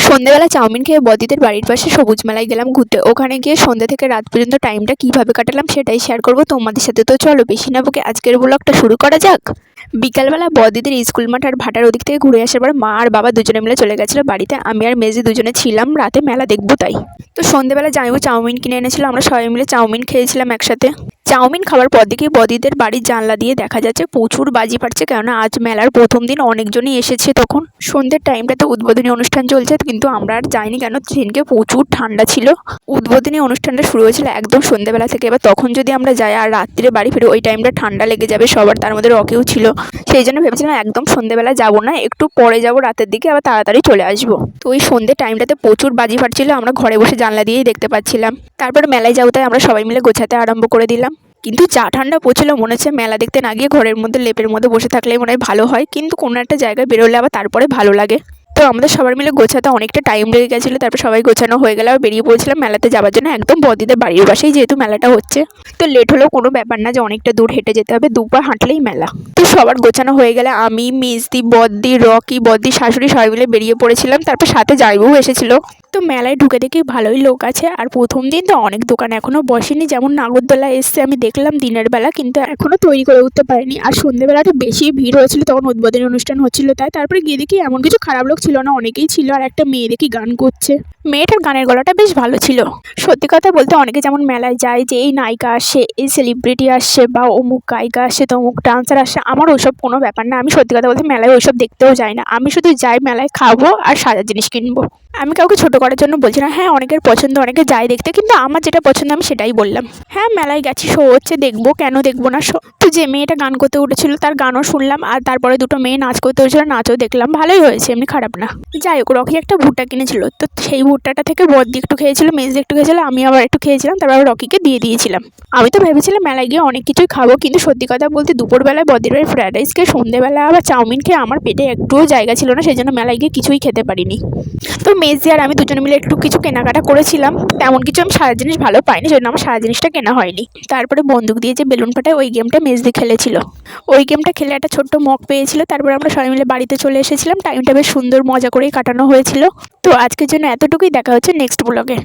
সন্ধ্যেবেলা চাউমিন খেয়ে বদিদের বাড়ির পাশে সবুজ মেলায় গেলাম ঘুরতে। ওখানে গিয়ে সন্ধ্যা থেকে রাত পর্যন্ত টাইমটা কিভাবে কাটালাম সেটাই শেয়ার করব তোমাদের সাথে। তো চলো বেশি না বকে আজকের ব্লগটা শুরু করা যাক। বিকালবেলা বদিদের স্কুল মাঠ আর ভাটার ওদিক থেকে ঘুরে আসার পর মা আর বাবা দুজনে মিলে চলে গেছিলো বাড়িতে। আমি আর মেজি দুজনে ছিলাম রাতে মেলা দেখবো তাই। তো সন্ধ্যেবেলা জামাইবাবু চাউমিন কিনে এনেছিল, আমরা সবাই মিলে চাউমিন খেয়েছিলাম একসাথে। চাউমিন খাওয়ার পর দেখি বদিদের বাড়ির জানলা দিয়ে দেখা যাচ্ছে প্রচুর বাজি ফাটছে, কেননা আজ মেলার প্রথম দিন, অনেকজনই এসেছে। তখন সন্ধ্যের টাইমটাতে উদ্বোধনী অনুষ্ঠান চলছে, কিন্তু আমরা আর যাইনি কেন সেদিনকে প্রচুর ঠান্ডা ছিল। উদ্বোধনী অনুষ্ঠানটা শুরু হয়েছিল একদম সন্ধ্যেবেলা থেকে। এবার তখন যদি আমরা যাই আর রাত্রিরে বাড়ি ফিরে ওই টাইমটা ঠান্ডা লেগে যাবে সবার, তার মধ্যে রকেও ছিল। সেই জন্য ভেবেছিলাম একদম সন্ধ্যেবেলা যাবো না, একটু পরে যাবো রাতের দিকে, আবার তাড়াতাড়ি চলে আসবো। তো ওই সন্ধ্যের টাইমটাতে প্রচুর বাজি ফাটছিল, আমরা ঘরে বসে জানলা দিয়েই দেখতে পাচ্ছিলাম। তারপর মেলায় যাবো তাই আমরা সবাই মিলে গোছাতে আরম্ভ করে দিলাম। কিন্তু যা ঠান্ডা পড়ছিল মনে হচ্ছে মেলা দেখতে না গিয়ে ঘরের মধ্যে লেপের মধ্যে বসে থাকলেই মনে হয় ভালো হয়, কিন্তু কোনো একটা জায়গায় বেরোলে আবার তারপরে ভালো লাগে। তো আমাদের সবার মিলে গোছাতে অনেকটা টাইম লেগে গেছিলো। তারপর সবাই গোছানো হয়ে গেলে আর বেরিয়ে পড়েছিলাম মেলাতে যাওয়ার জন্য, একদম বদিদের বাড়ির পাশেই যেহেতু মেলাটা হচ্ছে। তো লেট হলেও কোনো ব্যাপার না যে অনেকটা দূর হেঁটে যেতে হবে, দুপা হাঁটলেই মেলা। তো সবার গোছানো হয়ে গেলে আমি, মিজদি, বদ্দি, রকি, বদ্দি শাশুড়ি সবাই মিলে বেরিয়ে পড়েছিলাম। তারপর সাথে জামাইবাবু এসেছিল। তো মেলায় ঢুকে দেখি ভালোই লোক আছে, আর প্রথম দিন তো অনেক দোকান এখনও বসেনি। যেমন নাগরদোলা এসছে আমি দেখলাম দিনের বেলা, কিন্তু এখনও তৈরি করে উঠতে পারেনি। আর সন্ধ্যেবেলাটা বেশি ভিড় হয়েছিল, তখন উদ্বোধনী অনুষ্ঠান হচ্ছিল তাই। তারপরে গিয়ে দেখি এমন কিছু খারাপ লোক ছিল না, অনেকেই ছিল। আর একটা মেয়ে দেখি গান করছে, মেয়েটার গানের গলাটা বেশ ভালো ছিল। সত্যি কথা বলতে অনেকে যেমন মেলায় যায় যে এই নায়িকা আসছে, এই সেলিব্রিটি আসছে, বা অমুক গায়িকা আসছে, তমুক ডান্সার আসছে, আমার ওইসব কোনো ব্যাপার না। আমি সত্যি কথা বলতে মেলায় ওইসব দেখতেও যাই না, আমি শুধু যাই মেলায় খাবো আর সাজার জিনিস কিনবো। আমি কাউকে ছোট করার জন্য বলছি না, হ্যাঁ অনেকের পছন্দ, অনেকে যায় দেখতে, কিন্তু আমার যেটা পছন্দ আমি সেটাই বললাম। হ্যাঁ মেলায় গেছি, শো হচ্ছে দেখবো, কেন দেখবো না। শো তো যে মেয়েটা গান করতে উঠেছিল তার গানও শুনলাম, আর তারপরে দুটো মেয়ে নাচ করতে উঠেছিল, নাচও দেখলাম, ভালোই হয়েছে, এমনি খারাপ না। যাই হোক, রকি একটা ভুট্টা কিনেছিল, তো সেই ভুট্টাটা থেকে বদ্দি একটু খেয়েছিল, মেজদি একটু খেয়েছিল, আমি আবার একটু খেয়েছিলাম, তারপর রকিকে দিয়ে দিয়েছিলাম। আমি তো ভেবেছিলাম মেলায় গিয়ে অনেক কিছুই খাবো, কিন্তু সত্যি কথা বলতে দুপুরবেলায় বদ্দির বাড়ি ফ্রাইড রাইস খেয়ে সন্ধ্যেবেলা আবার চাউমিন খেয়ে আমার পেটে একটুও জায়গা ছিল না, সেই জন্য মেলায় গিয়ে কিছুই খেতে পারিনি। তো মেজদি আর আমি দুজনে মিলে একটু কিছু কেনাকাটা করেছিলাম, তেমন কিছু আমি সারা জিনিস ভালো পাইনি, সেজন্য আমার সারা জিনিসটা কেনা হয়নি। তারপরে বন্দুক দিয়ে যে বেলুন ফাটায় ওই গেমটা মেজদি খেলেছিল, ওই গেমটা খেলে একটা ছোট্ট মগ পেয়েছিল। তারপর আমরা সবাই মিলে বাড়িতে চলে এসেছিলাম, টাইমটা বেশ সুন্দর মজা করেই কাটানো হয়েছিল। তো আজকের জন্য এতটুকুই, দেখা হচ্ছে নেক্সট ব্লগে।